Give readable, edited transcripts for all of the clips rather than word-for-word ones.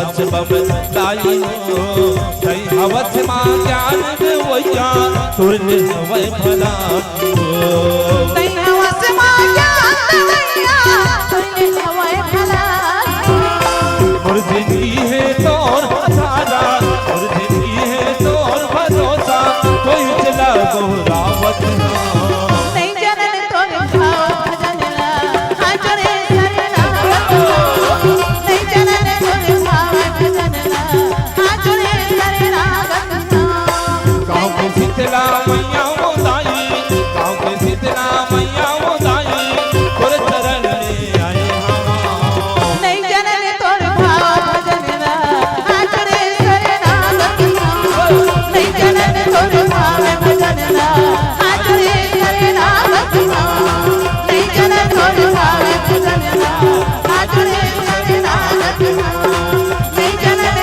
हवस बम लाई तई हवस मां ज्ञान देवैया तुरने हवै भला तई हवस मां ज्ञान देवैया तुरने हवै भला मुर्जिनी है तोर हजारा मुर्जिनी है तोर भरोसा कोई चला गोरावत नहीं जनन तोर भाव भजनला हाजरे शरणागत नहीं जनन तोर भाव भजनला हाजरे शरणागत गाँव के शीतला मैया मोदाई गाँव के शीतला मैया मोदाई तोर चरण में आए हम नहीं जनन तोर भाव भजनला हाजरे शरणागत नहीं जनन तोर भाव भजनला हाजरे शरणागत नहीं जनन तोर भाव भजनला हाजरे शरणागत नहीं जनन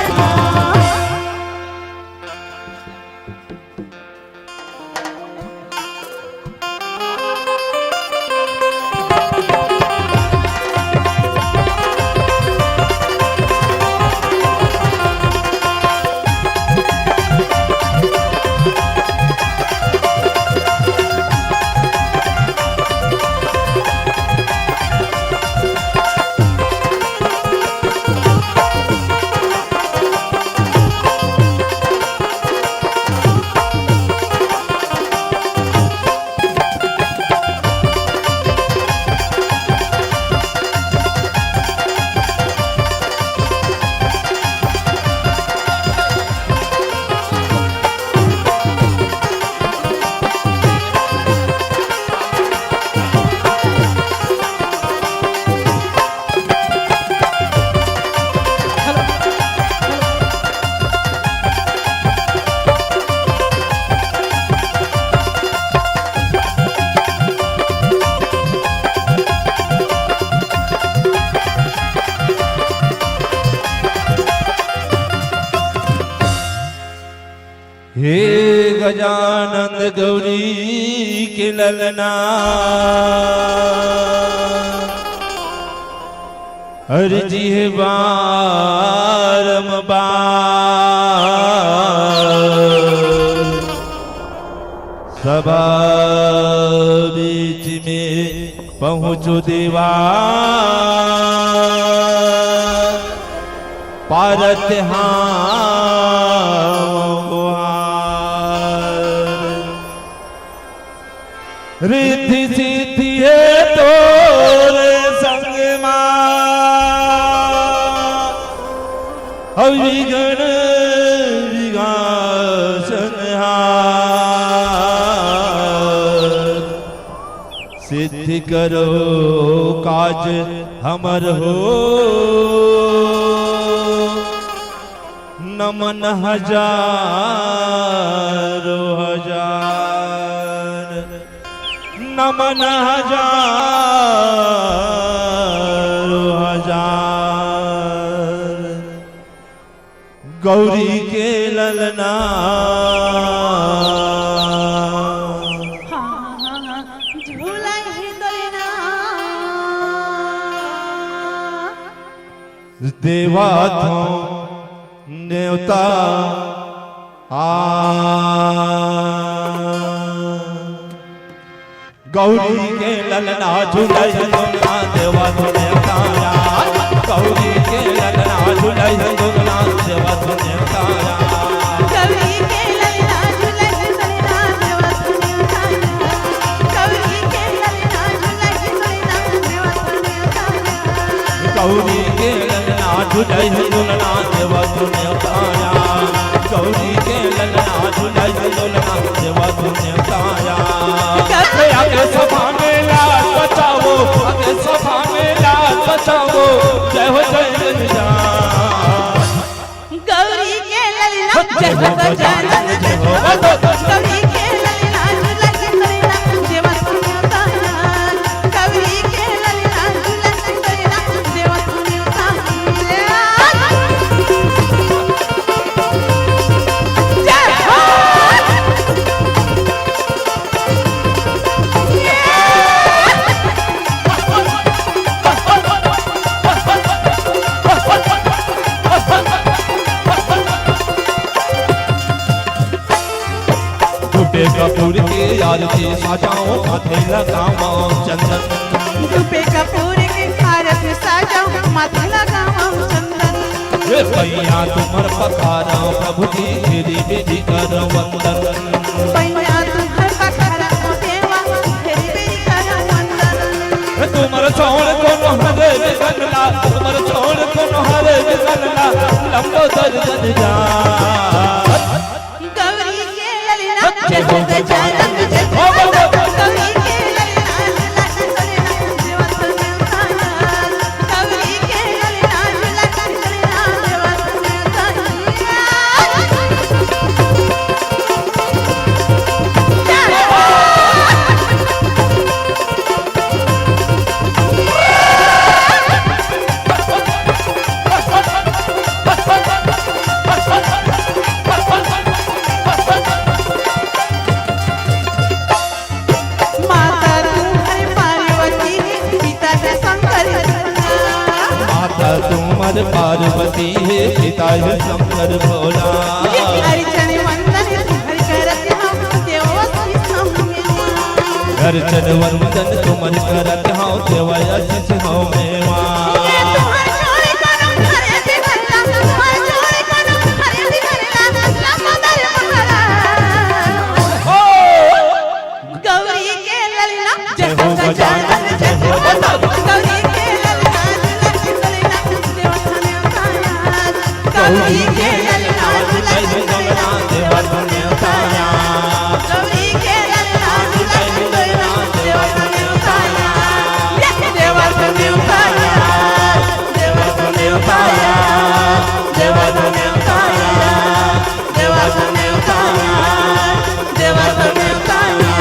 हे गजानंद गौरी के ललना अर्जी है बारंबार सभा बीच में पहुँचो देवा पारत रिद्धि सिद्धि है तोरे संग विघन विघासनहार सिद्धि करो काज हमर हो नमन हजारों हजार नमन हजारों हजार गौरी के ललना झूला ही दोलना देवा थो न्योता गौरी के ललना झूलाई झूलना देवा धुने तारा गौरी के ललना झूलाई झूलना देवा धुने तारा कवि के ललना झूलाई झूलना देवा धुने तारा कवि के ललना झूलाई झूलना देवा धुने तारा गौरी के ललना झूलाई झूलना देवा धुने तारा गौरी के ललना झूलाई झूलना देवा धुने तारा आगे सभा में लाल बचाओ आगे सभा में लाल बचाओ जय हो जय गौरी के ललना जय हो गजानन जय हो गौरी के ललना झूलाई झूलना देवा धुने तारा गौरी के ललना झूलाई झूलना देवा धुने तारा कपूर की आरती सजाओ माथे लगाओ चंदन धूपे कपूर की आरती सजाओ माथे लगाओ चंदन ये पैया तुम्हार पखारा प्रभु जी गिरी विधि कर वंदन पैया तुम्हार पखारा देवा गिरी विधि कर वंदन तुम्हार छोड़ को हरे गनला तुम्हार छोड़ को हरे गनला लंबोदर जन जा गौरी के ललिता जगत जनक जय गौरी के ललिता देवा सुनताया गौरी के ललिता देवा तुम्हार पार्वती है पिता है शंकर भोला अर्चन वंदन हरि करत हम देवसी समेवा अर्चन वंदन तुम्हार करत हूँ देवसी हूँ मेवा तुम्हार छोड़ करो हरे दिखला तुम्हार छोड़ करो हरे दिखला लंबोदर महारा गौरी के ललिता जगत जनक जय गौरी के ललिता गौरी के ललिता देवा सुनताया गौरी के ललिता देवा सुनताया देवा सुनताया देवा सुनताया देवा सुनताया देवा सुनताया देवा सुनताया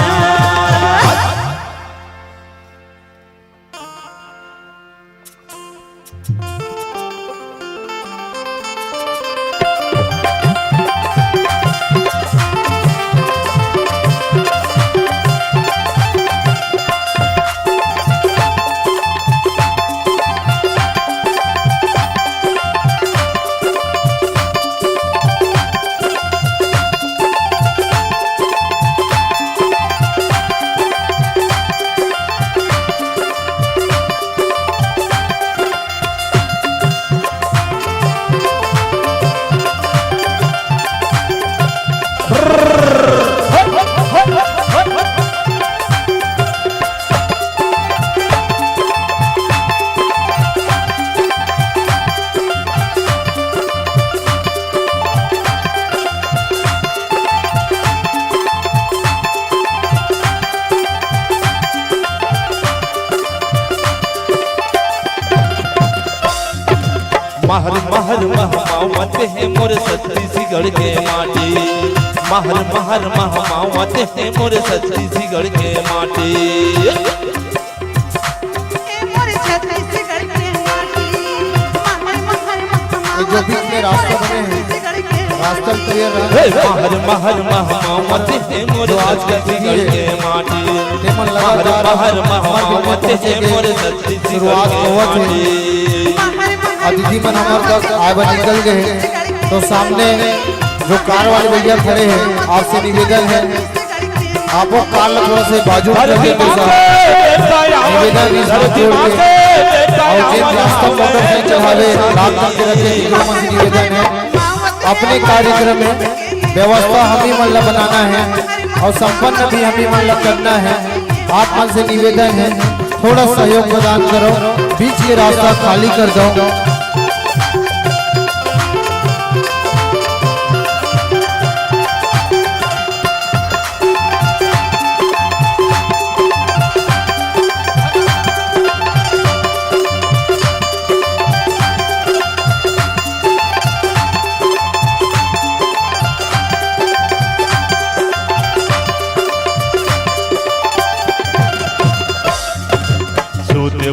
महर महर महमावत है मोर छत्तीसगढ़ के माटी महर महर महमावत है मोर छत्तीसगढ़ के माटी मोर छत्तीसगढ़ के माटी महर महर जो बीच में रास्ता बने हैं रास्ता क्लियर रहे महर महर महमावत है मोर छत्तीसगढ़ के माटी महर महर महमावत है मोर छत्तीसगढ़ के माटी अतिथि मन हमारे दस आए बन निकल गए तो सामने जो कार वाले भैया खड़े हैं आपसे निवेदन है आपको कार थोड़ा से बाजू निवेदन और जिन रास्ता मोटर से चढ़ावे रात तक रखे निवेदन है अपने कार्यक्रम में व्यवस्था हम ही मन बनाना है और संपन्न भी हम ही मन करना है आप मन से निवेदन है थोड़ा सहयोग प्रदान करो बीच के रास्ता खाली कर दो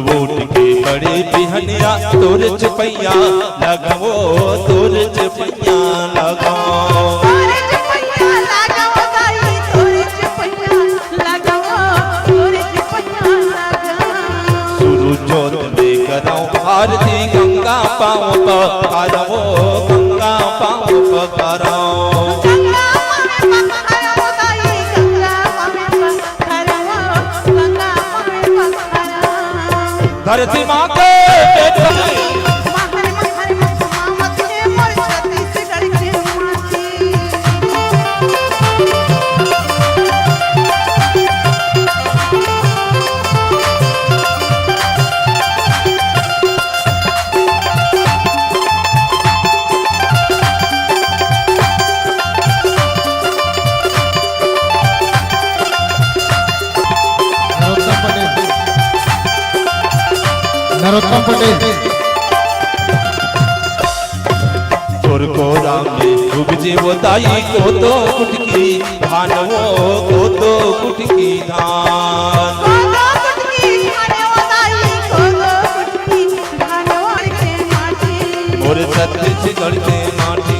वोट के बड़े बिहनिया तोर चपैया लगाओ तोर चपैया लगाओ तोरे चपैया लगाओ दाई तोरे चपैया लगाओ तोरे चपैया लगाओ शुरू जोत में कराओ आरती गंगा पाँव पर कराओ गंगा पाँव पर कराओ गंगा पावे पखारो दाई गंगा धरती माँ के बेटा महर महर मामत के मोर छत्तीसगढ़ के माटी नरोत्तम पटेल चोर को राम ने डूबजी बताई को तो कुटकी धान वो को तो कुटकी धान कोगो कुटकी खाने वाली कोगो कुटकी धानोर के माटी मोर छत्तीसगढ़ के माटी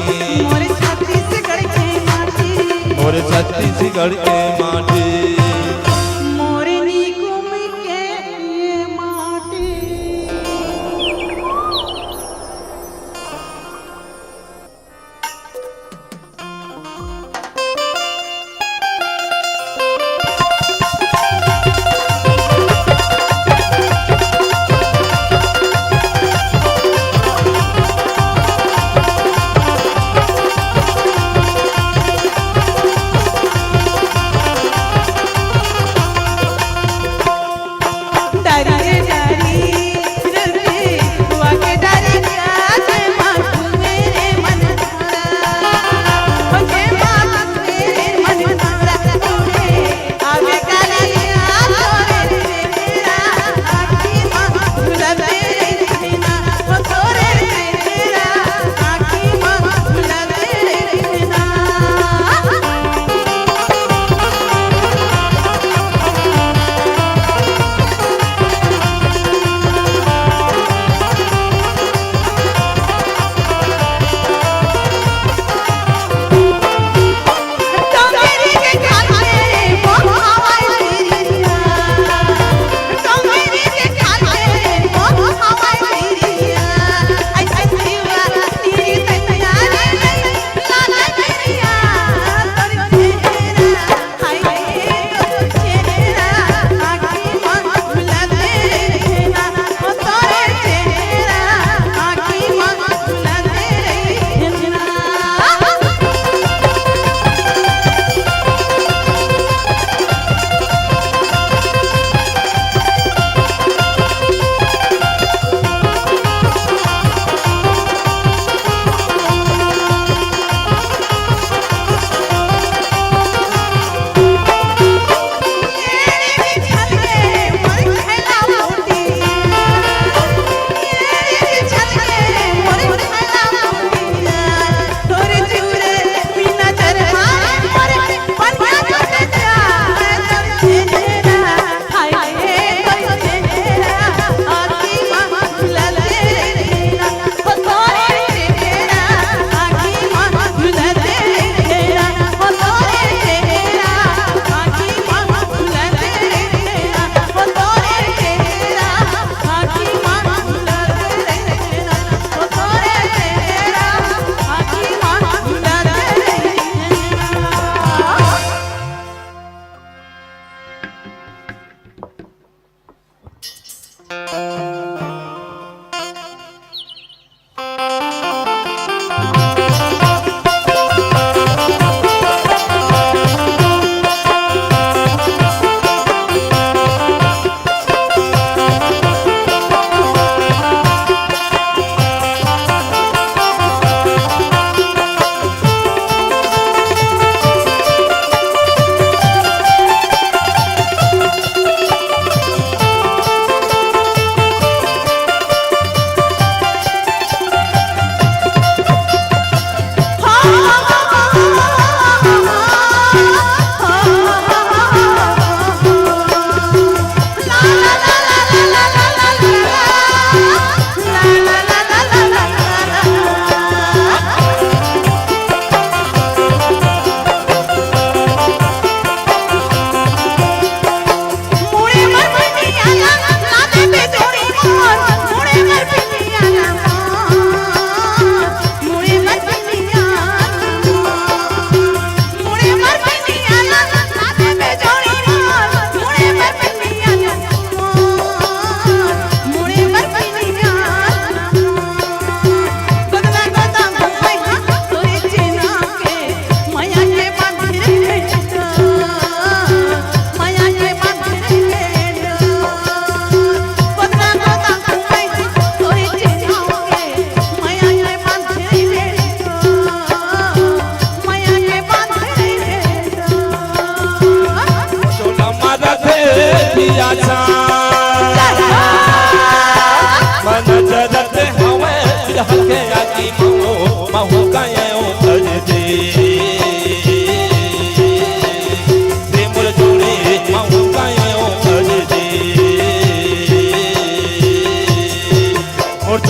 मोर छत्तीसगढ़ के माटी मोर छत्तीसगढ़ के माटी मोरे निकुम के माटी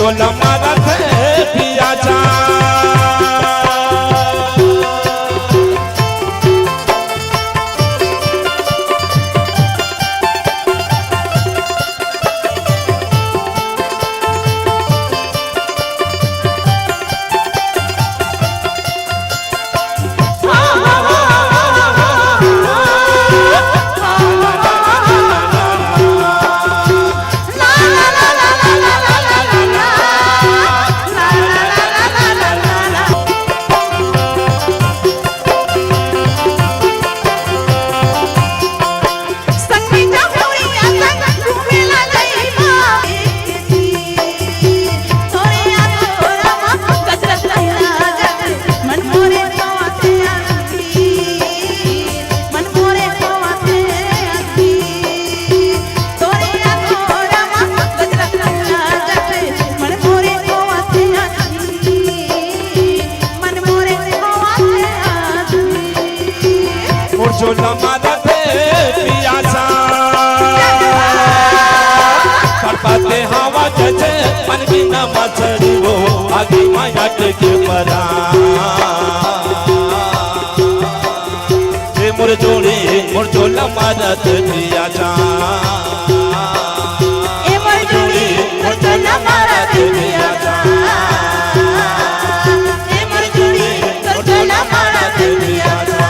मुरझोला मारा थे पियाचा मुरझोला मारा थे पियाचा करपाते हवा जचे मन बिना मछड़ी वो आगे माया के परा ये मुरझोला मारा थे पियाचा ए मुरझोली मुरझोला मारा थे पियाचा ए मुरझोली मुरझोला मारा थे पियाचा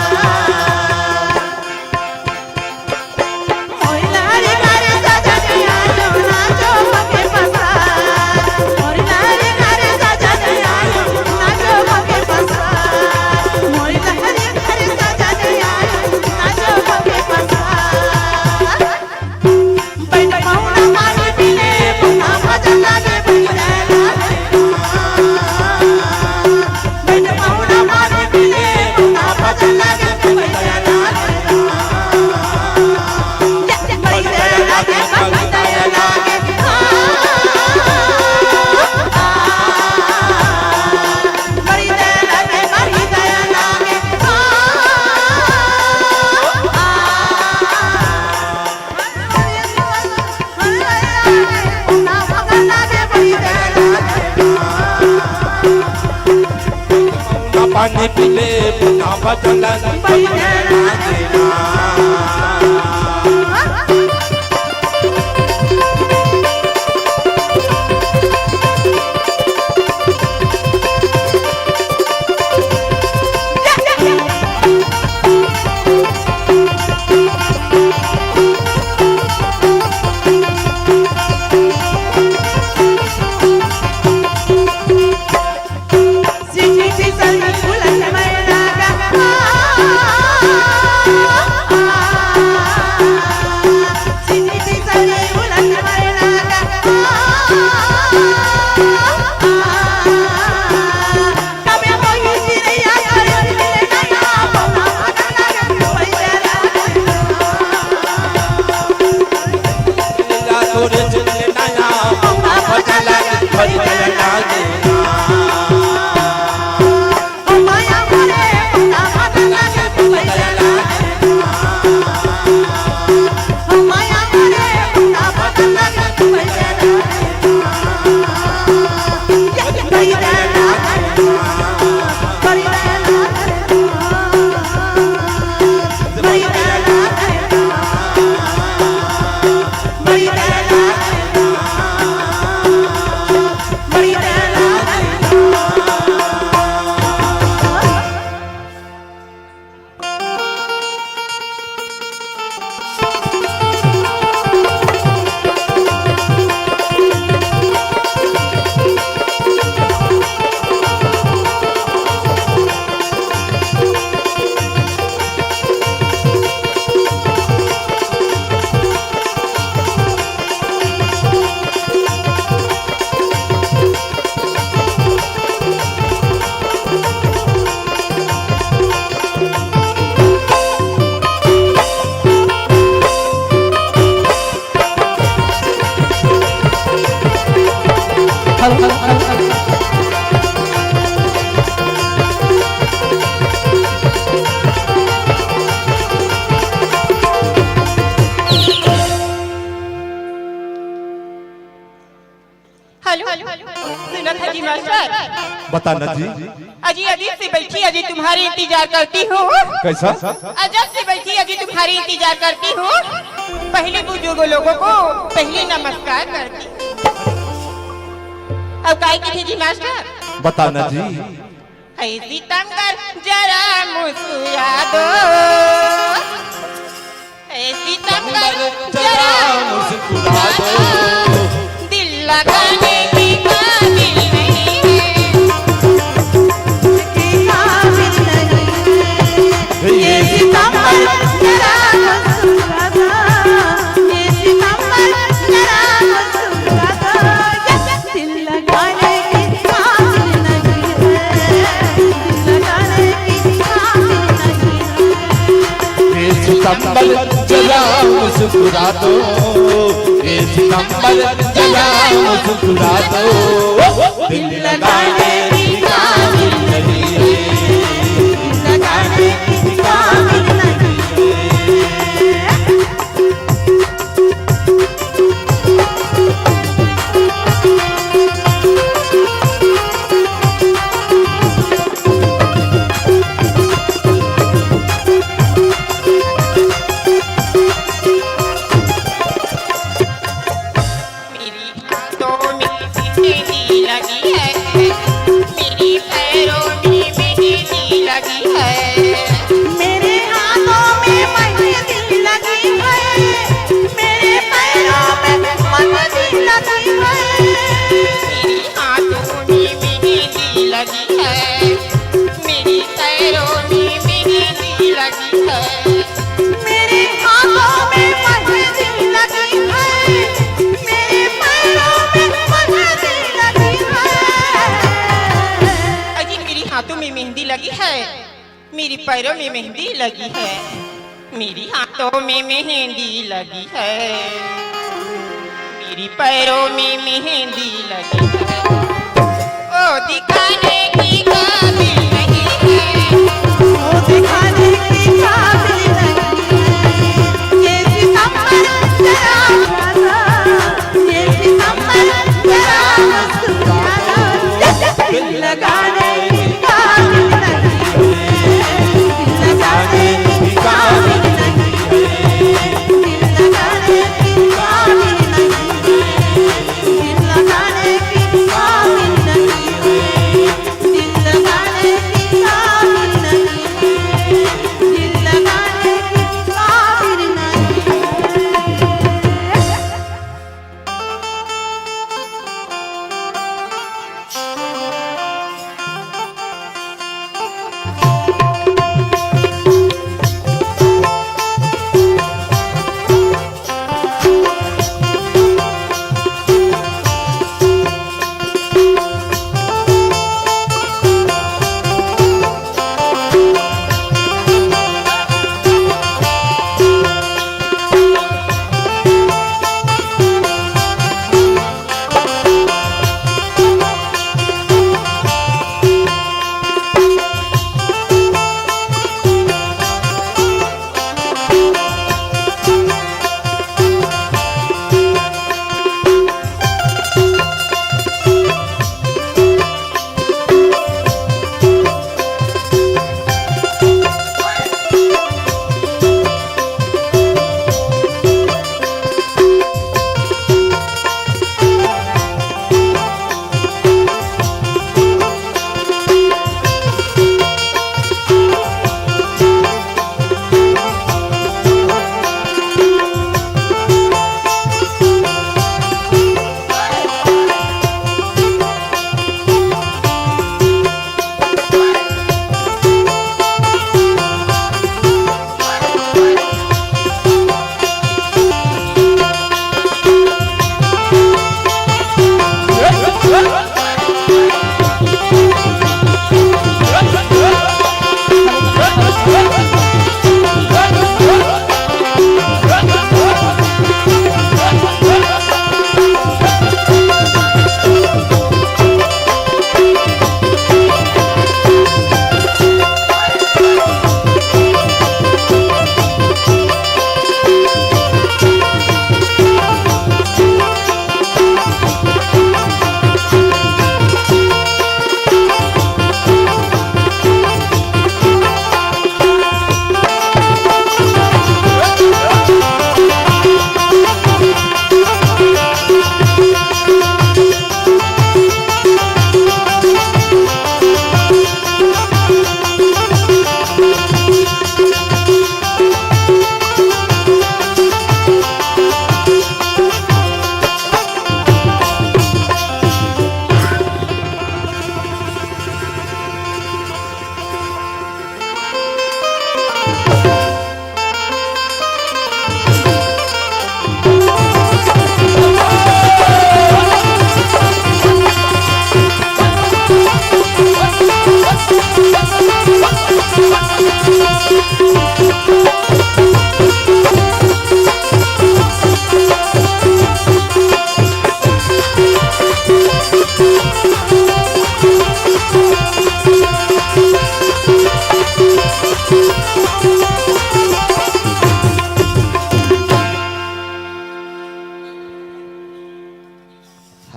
पानी पीले पुना बदला Fula se me हेलो सुना था जी मास्टर। बताना जी। अजी अजीब से बैठी अजी तुम्हारी इंतजार करती हूँ। कैसा? अजब से बैठी अजी तुम्हारी इंतजार करती हूँ। पहले बुजुर्ग लोगों को पहले नमस्कार करती हूँ। अब काय की थी जी मास्टर? बताना जी। ऐसी तंगर जरा मुस्कुरा दो, ऐसी तंगर जरा मुस्कुरा दो, दिल लगाने की काबिल नहीं है, की काबिल नहीं है, ये सितंबर जरा मुस्कुरा दो, ये सितंबर जरा मुस्कुरा दो, दिल लगाने की काबिल नहीं है, दिल लगाने की काबिल नहीं है, ये सितंबर जरा मुस्कुरा दो, ये सितंबर जरा मुस्कुरा दो, दिल लगाने की काबिल नहीं है, दिल लगाने की काबिल नहीं है। मेरी हाथों में मेहंदी लगी है, मेरी पैरों में मेहंदी लगी है, मेरे हाथों में मेहंदी लगी है, मेरे पैरों में मेहंदी लगी है, मेरी हाथों में मेहंदी लगी है, मेरी पैरों में मेहंदी लगी है, मेरे हाथों में मेहंदी लगी है, मेरे पैरों में मेहंदी लगी है। अजी मेरी हाथों में मेहंदी लगी है, मेरी पैरों में मेहंदी लगी है, मेरी हाथों में मेहंदी लगी है, मेरी पैरों में मेहंदी लगी है। ओ दिखाने की काबिल नहीं है, ओ दिखाने की काबिल नहीं है, ये सितंबर जरा मुस्कुरा, ये सितंबर जरा मुस्कुरा, दिल लगाने की काबिल नहीं है, दिल लगाने की काबिल नहीं है, दिल लगाने की काबिल नहीं है, दिल लगाने की काबिल नहीं है।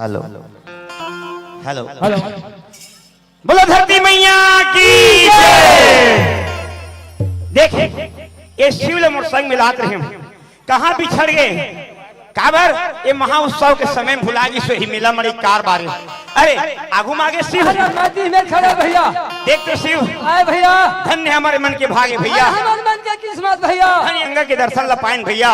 हेलो हेलो हेलो बोलो धरती मैया की जय। देखे ये शिवल मोटरसाइकिल मिलात रहे कहाँ बिछड़ गए काबर ये महा के समय भुला गई सो ही मिला मरी कार बारे। अरे आगू मागे शिव नदी में खड़े भैया देख तो शिव आए भैया धन्य हमारे मन के भागे भैया हमारे मन के किस्मत भैया धन्य गंगा के दर्शन ला पाएं भैया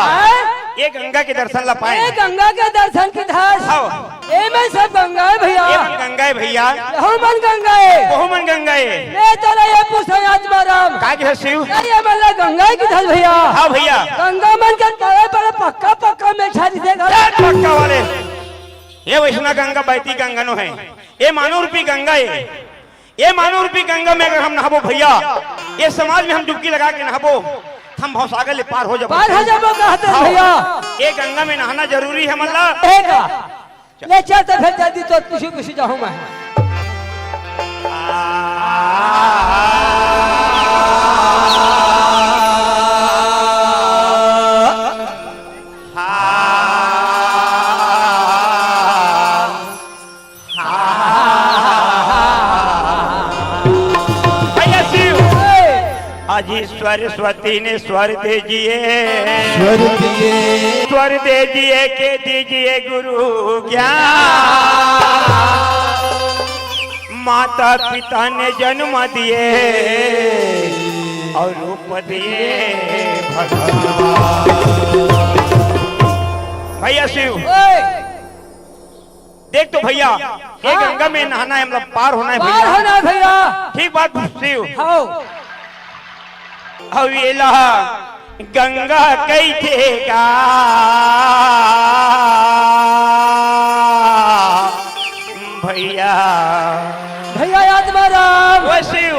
ये गंगा के दर्शन ला पाएं ए गंगा के दर्शन की धार आओ ए में सब गंगा है भैया ये मन गंगा है भैया हो मन गंगा है बहु मन गंगा है मैं तेरा ये पूछे आत्मा राम का के शिव ये मतलब गंगा की धार भैया हाँ भैया गंगा मन के बड़े बड़े पक्का पक्का में छाड़ी देगा पक्का वाले ये वैष्णव गंगा बहती गंगा नो है ये मानव रूपी गंगा है ये मानव रूपी गंगा में अगर हम नहाबो भैया ये समाज में हम डुबकी लगा के नहाबो हम भवसागर ले पार हो जाबो कहते हैं भैया ये गंगा में नहाना जरूरी है मतलब ले चल तो फिर जल्दी तो खुशी खुशी जाऊं मैं आज सरस्वती ने स्वर दीजिए स्वर स्वर दीजिए के दीजिए गुरु ज्ञान माता पिता ने जन्म दिए और रूप दिए भगवान। भैया शिव देख तो भैया ये गंगा में नहाना है मतलब पार होना है पार होना भैया ठीक बात शिव हाँ हवेला गंगा कैथेगा भैया भैया आत्मा राम वो शिव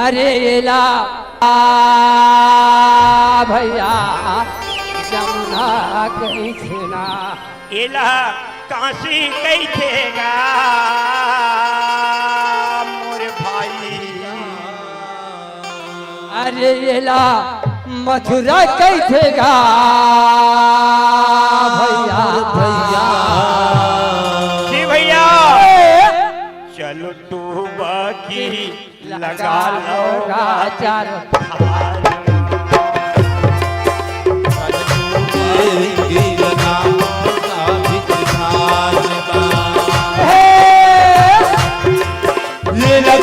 अरे एला भैया जमुना कहीं थे ना एला काशी कैथेगा मोर भाई अरे एला मथुरा कहीं थे गा भैया भैया जी भैया चलो तू बाकी लगा लो चारों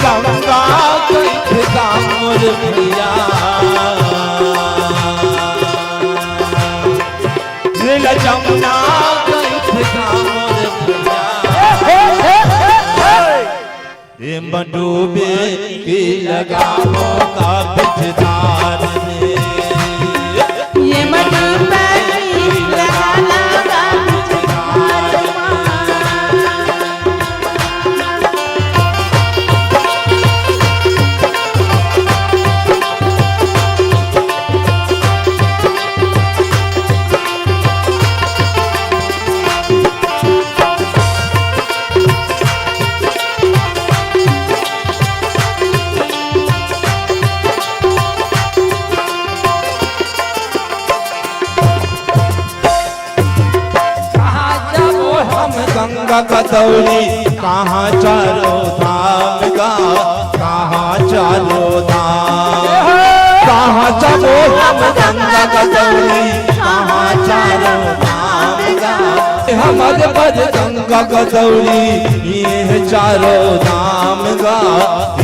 गंगा कैथेगा मोर भैया जमुना कैथेगा मोर भैया ये डूबे की लगाओ का बिचदार में ये मडूबा की लगाना का गंगा का दौरी कहाँ चारों धाम का कहाँ चारों धाम कहाँ चलो हम गंगा का दौरी कहाँ चारों धाम का हमारे पद गंगा का दौरी ये चारों धाम का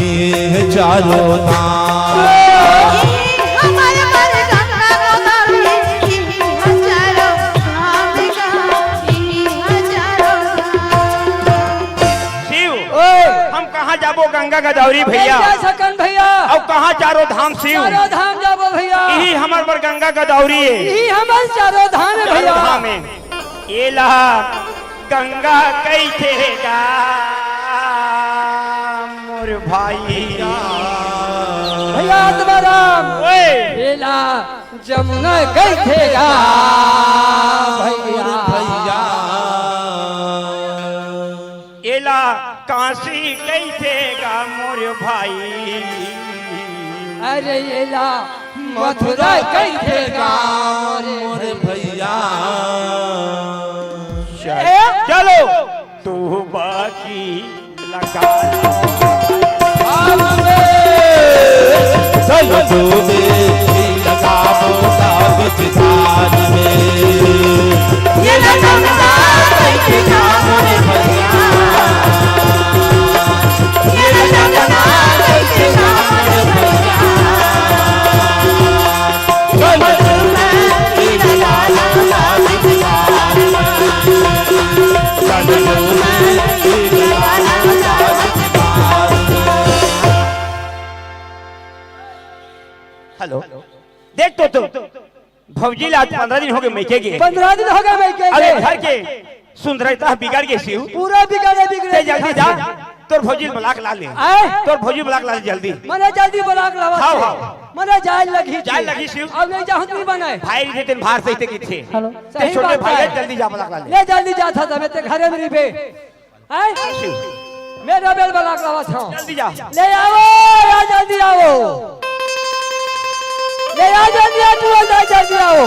ये चारों धाम हमारे पर गंगा गोदावरी हजारों धाम का शिव हम कहाँ जाबो गंगा गदावरी भैया जा सकन भैया और कहाँ चारों धाम शिव चारों धाम जाबो भैया यही हमार पर गंगा गदावरी है यही हमारे चारों धाम है चारों भैया धाम है ये लहा गंगा कैथेगा मोर भाई भैया आत्माराम ओए बेला जमुना कैथेगा भैया भैया एला काशी कैथेगा मोर भाई अरे एला मथुरा कैथेगा मोर भैया चलो तू चल डूबे लगाबो साबित धार में ये लगनवा कैसे जाम रे भैया ये लगनवा कैसे जाम रे भैया चल डूबे लगाबो साबित धार में चल डूबे लगाबो साबित धार में। हेलो देख तो तुम भौजी आज 15 दिन हो गए मैके गए 15 दिन हो गए मैके अरे घर के सुंदरता बिगाड़ गए शिव पूरा बिगड़े ते जल्दी जा तोर भौजी ब्लाक ला ले आए तोर भौजी ब्लाक ला ले जल्दी मने जल्दी ब्लाक लावा हाँ, हाँ। मने जाय लगी जाय लगी शिव अब नहीं जाहत नहीं बने भाई जे दिन बाहर से थे किथे हेलो ते सही छोटे बात भाई है जल्दी जा ब्लाक ला ले ले जल्दी जा था तमे ते घरे में रिबे हैं शिव मेरा बेल ब्लाक लावा था जल्दी जा ले आओ या जल्दी आओ ले आ जल्दी आ तू जल्दी आओ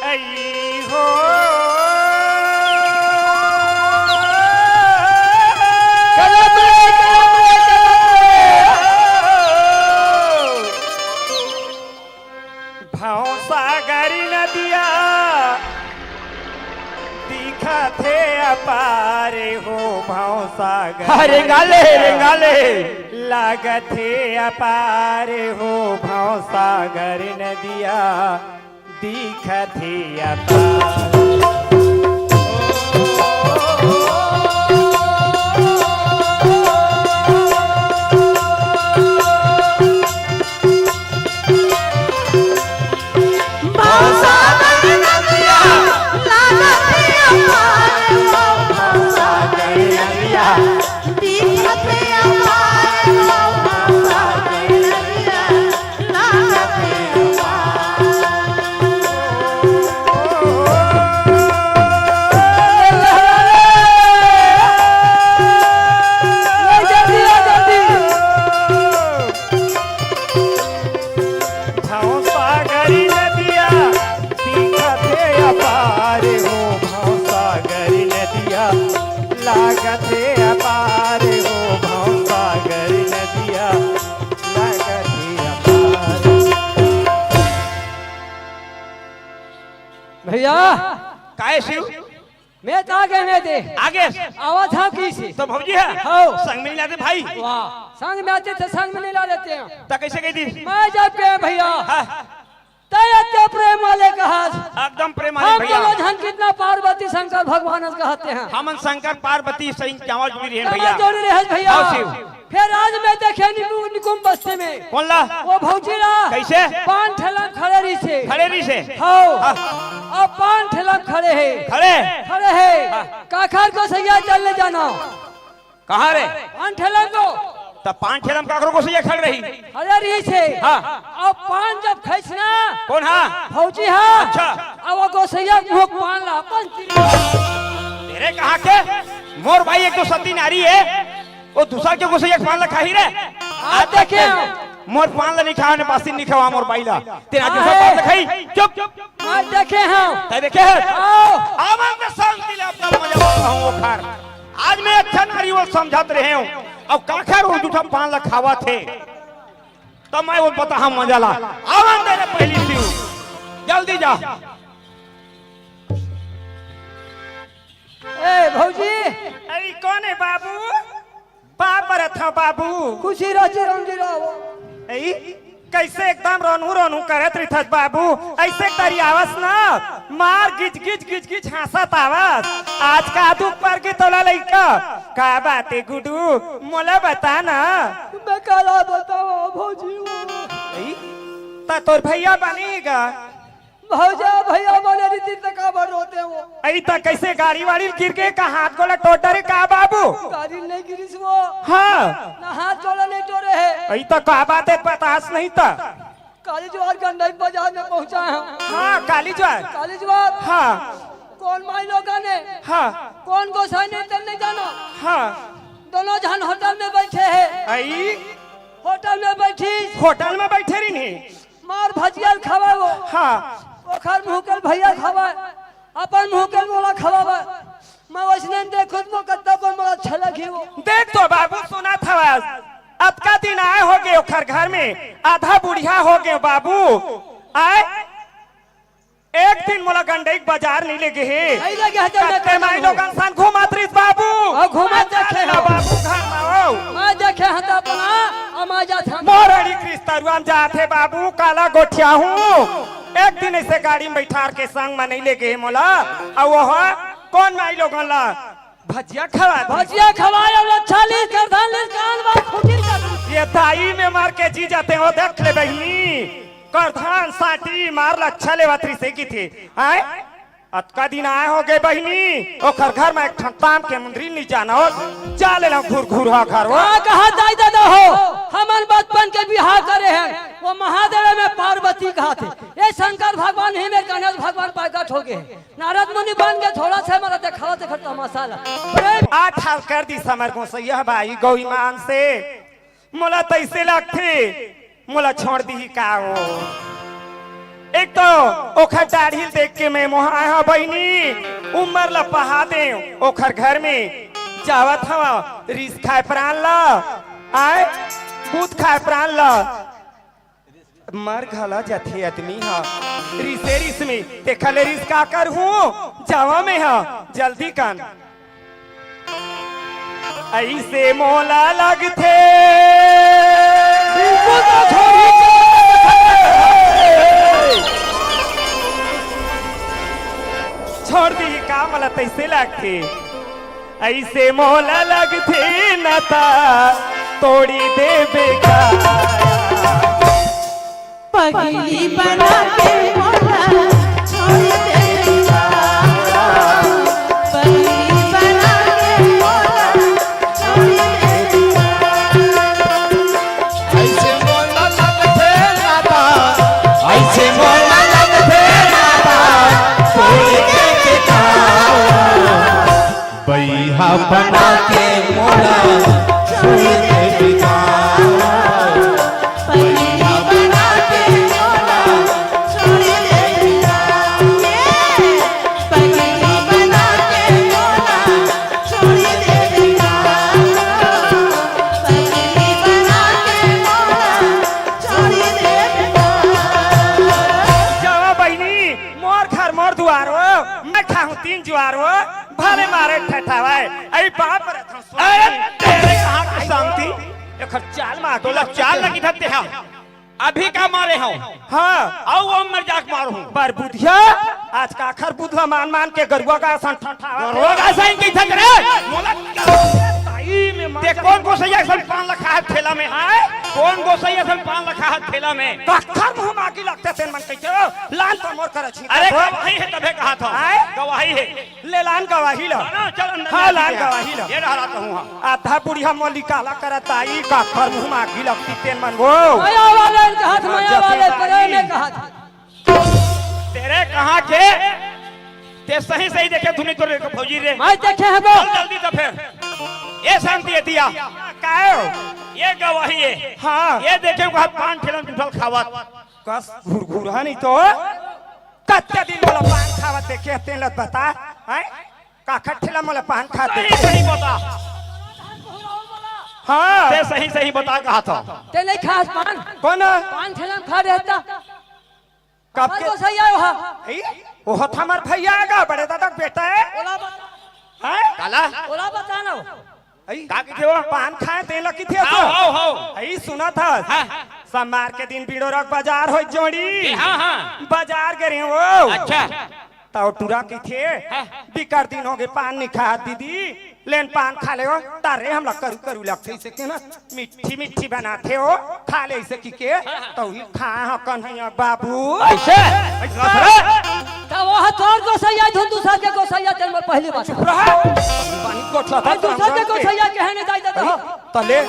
आई हो भाव सागरी नदिया दिखा थे अपारे हो भाव सागर रेंगाले लागत थे अपारे हो भाव सागर नदिया दिखत है अपार भैया काहे शिव मैं तो आगे में दे आगे आवाज था की से तो भौजी है हाँ। संग में नहीं लाते भाई वाह संग में आते थे संग में नहीं ला लेते हैं तो कैसे कही थी मैं जब के भैया हाँ, तय प्रेम वाले कहा एकदम प्रेम हम वाले भैया दोनों जन कितना पार्वती शंकर भगवान कहते हैं हमन शंकर पार्वती सही चावल जुड़ी रहे भैया भैया जोड़ी रहे भैया हाँ, शिव। फिर आज मैं देखे निकुम बस्ती में कौन ला वो भौजीरा कैसे? पान ठेला खड़े रही से खड़े रही से हाँ हाँ। अब पान ठेला खड़े है खड़े है काखर को सैया चलने जाना कहाँ रे पान ठेला को तब 5 ठेलम काकरो को सही खड़ रही खड़े रही से हाँ। अब पान जब खैसना कौन हाँ फौजी हाँ अच्छा। अब वो गोसैया मुंह पान ला तेरे कहा के मोर भाई एक तो सती नारी है वो दूसरा के गोसैया पान ला खाही रे आप देखे मोर पान ला नहीं खावा ने बासी नहीं खावा मोर भाई ला तेरा दूसरा पान ला खाई चुप आप देखे हैं ते देखे है आओ आवाज में शांति ले अपना मजा मारता हूँ वो खार आज मैं अच्छा नारी वो समझाते रहे हूँ अब काखर वो दूसरा पान ला खावा थे तब मैं वो पता हम मजा ला आवाज दे रे पहली सी जल्दी जा ए भौजी अरे कौन है बाबू पापर था बाबू खुशी राजी रंगी रहो ऐ कैसे एकदम रोनू रोनू करत रही बाबू ऐसे तारी आवाज ना मार गिज गिज गिज गिज हंसत आवाज आज का दुख पर के तोला लइका का बाते गुडू मोला बता ना मैं काला बताओ भौजी ऐ ता तोर भैया बनेगा भौजा भैया बोले रीति तक आबर रोते वो ऐ ता कैसे गाड़ी वाड़ी गिर के का हाथ गोला टोटरे का बाबू गाड़ी नहीं गिरी वो हाँ ना हाथ जोड़ा नहीं टोरे है ऐ ता का बात है पतास नहीं था काली ज्वार गंडई बाजार में पहुंचा है हाँ काली ज्वार काली ज्वार हाँ कौन माई लोगा ने हाँ कौन गोसाई ने चलने जाना हाँ दोनों जन होटल में बैठे हैं ऐ होटल में बैठी होटल में बैठे रही नहीं मार भजियल खावा वो हाँ ओखर मुहकल भैया खावा अपन मुंह के मोला खवावा मैं वैसने देखो तो कत्ता पर मोला छलक ही वो देख तो बाबू सुना था अब का दिन आए हो गए ओखर घर में आधा बुढ़िया हो गए बाबू आए एक दिन मोला गंडई बाजार नहीं ले गए नहीं लगे है कत्ते माई लोग इंसान घुमात रहिस बाबू घुमा देखे ना बाबू घर में आओ मैं देखे हैं तो अपना अमाजा था मोरड़ी क्रिस्तरुआम जाते बाबू काला गोठिया हूँ एक दिन ऐसे गाड़ी में बैठार के संग में नहीं ले गए मोला और वो कौन माई लोगन ला भजिया खवा भजिया खवाया वाला 40 कर धान ले कान बात फुटिल कर ये दाई में मार के जी जाते हो देख ले बहनी करधान साटी मार ला छले वत्री से की थी आए अतका दिन आए हो गए बहनी ओखर घर में एक ठंताम के मंदिर नहीं जाना हो जा ले ना घूर घूर हा घर हो कहा दाई दादा हो हमन बचपन के बिहार करे हैं वो महादेव में पार्वती कहा थे ये शंकर भगवान ही में गणेश भगवान प्रकट हो गए नारद मुनि बन के थोड़ा सा मरा देखा देखा मसाला 8 साल कर दी समर को सैया भाई गौ ईमान से मोला तैसे लगते मोला छोड़ दी का वो एक तो ओखर दाढ़ी देख के मैं मोहा बहनी उमर ला पहा दे ओखर घर में जावत हवा रिस खाए प्राण ला आए दूध खाए प्राण ला मर घला जाते आदमी हा रिसे रिस में ते खले रिस का कर हूँ जावा में हा जल्दी कान ऐसे मोला लगते छोड़ दी का मला तैसे लगते ऐसे मोला लगते नता तोड़ी दे बेका पगली बना के मोला छोड़ देगा पगली बना के मोला छोड़ देगा ऐसे मोला लगते नाता ऐसे मोला लगते नाता तोड़ के बैहा बना के मोला छोड़ दे बिका पगली बना के मोला छोड़ देगा पगली बना के मोला छोड़ देगा पगली बना के मोला छोड़ देगा जावा बहनी मोर घर मोर दुआर हो मैं खाऊं 3 जुआर हो भले मारे ठठावाए अरे बाप रे तेरे कहां की शांति एकर चाल मार तोला चाल लगी धत्ते हम अभी का मारे हो हां आओ वो मर जाक मारू पर बुधिया आज का आखर बुधवा मान मान के गरुआ का सन ठठावा रोगा साइन की थक रे मोला ताई में मार ते कौन गोसैया सब 5 लाख है ठेला में है कौन गोसैया सब 5 लाख है ठेला में कखर मुंह मागी लगते तेन मन कैसे लान तो मोर करे छी अरे गवाही है तबे कहा था आए? गवाही है ले लान गवाही ला ना चल अंदर हां लान गवाही ला ये रहा तो हूं आधा बुढ़िया मोली काला करत आई कखर मुंह मागी लगती तेन मन वो माया वाले के हाथ माया वाले प्रेम में कहा था तेरे कहां के ते सही सही देखे धुनी तोरे के फौजी रे मैं देखे हैं वो चल जल्दी तो फिर ये शांति दिया कायो ये गवाही है हां ये देखे को हाथ पान ठेला टूटल खावत कस घुरघुरा नहीं तो कत्ते दिन वाला पान खावत देखे तेन लत बता हैं का खठला मोला पान खाते सही सही बता हां ते सही सही बता कहा था ते नहीं खास पान कौन पान ठेला खा रहता कब पर के को सही आयो हा ओ हमार भैया आगा बड़े दादा बेटा है ओला बता हैं काला ओला बता ना का की थे वो पान खाए तेन लकी थे हां आई सुना था सोमवार के दिन बिडोरक बाजार हो जोड़ी हां बाजार गए वो अच्छा तो टूरा की थे बिकर दिन हो गए पान नहीं खा दीदी लेन पान खा ले हो तारे हम लोग करू करू लगते इसे के ना मिठी मिठी बनाते हो खा ले इसे की के तो ही खा हो कन्हैया बाबू ऐसे तो वो तोर को सही है दूसरा के को सही है तेरे में पहली बात रहा पानी कोठला था दूसरा के को सही है कहने जाई देता हो तले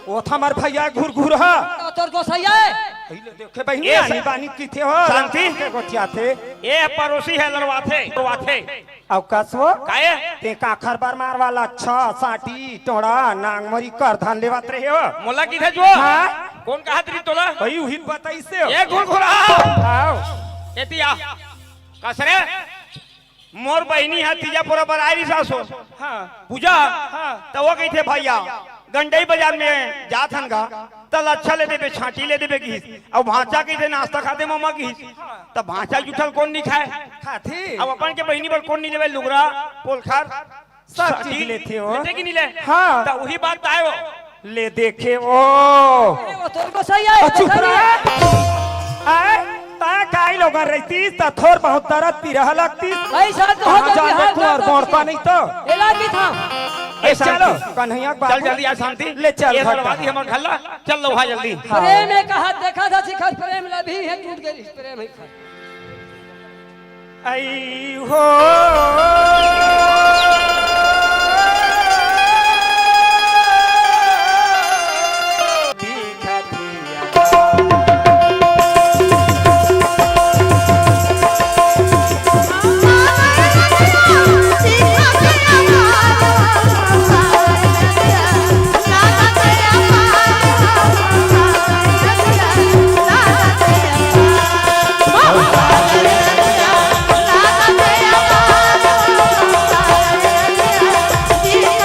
वो हमार भैया घुर घुर हा तोर को सही है पहले देखे बहनी आनी बानी की थे हो शांति के गोटिया थे ये पड़ोसी है लड़वाथे अवकाश हो काहे ते काखर बार मार वाला 6 साटी टोड़ा नांगमरी कर धान लेवत रहे हो मोला किधर जो हां कौन कहा तरी तोला भाई उही बताई से हो ये घुरघुरा आओ एतिया कसरे मोर बहनी है तीजा पूरा बरारी सासो हाँ पूजा हाँ तो वो कही थे भैया गंडई बाजार में जात हन गा तल अच्छा ले देबे छाटी ले देबे घीस अब भांचा कही थे नाश्ता खाते मम्मा घीस तब भांचा जुठल कौन नहीं खाए खाती अब अपन के बहनी पर कौन नहीं लेवे लुगरा पोलखार सब चीज लेते हो लेते कि नहीं ले हाँ। तो वही बात आए ले देखे ओ अरे वो तोर को सही है चुप सही है। रहा आए ता काई लोग रहती त थोर बहुत तरत पिरह लगती भाई साहब तो हो गया जाने बिहार कुंवर का मोरपा नहीं तो एला की था ए चलो शांति कन्हैया चल जल्दी आ शांति ले चल ये घर बर्बादी हमर घल्ला चल लो भाई जल्दी प्रेम में कहा देखा था शिखर प्रेम लभी है टूट गई प्रेम है आई हो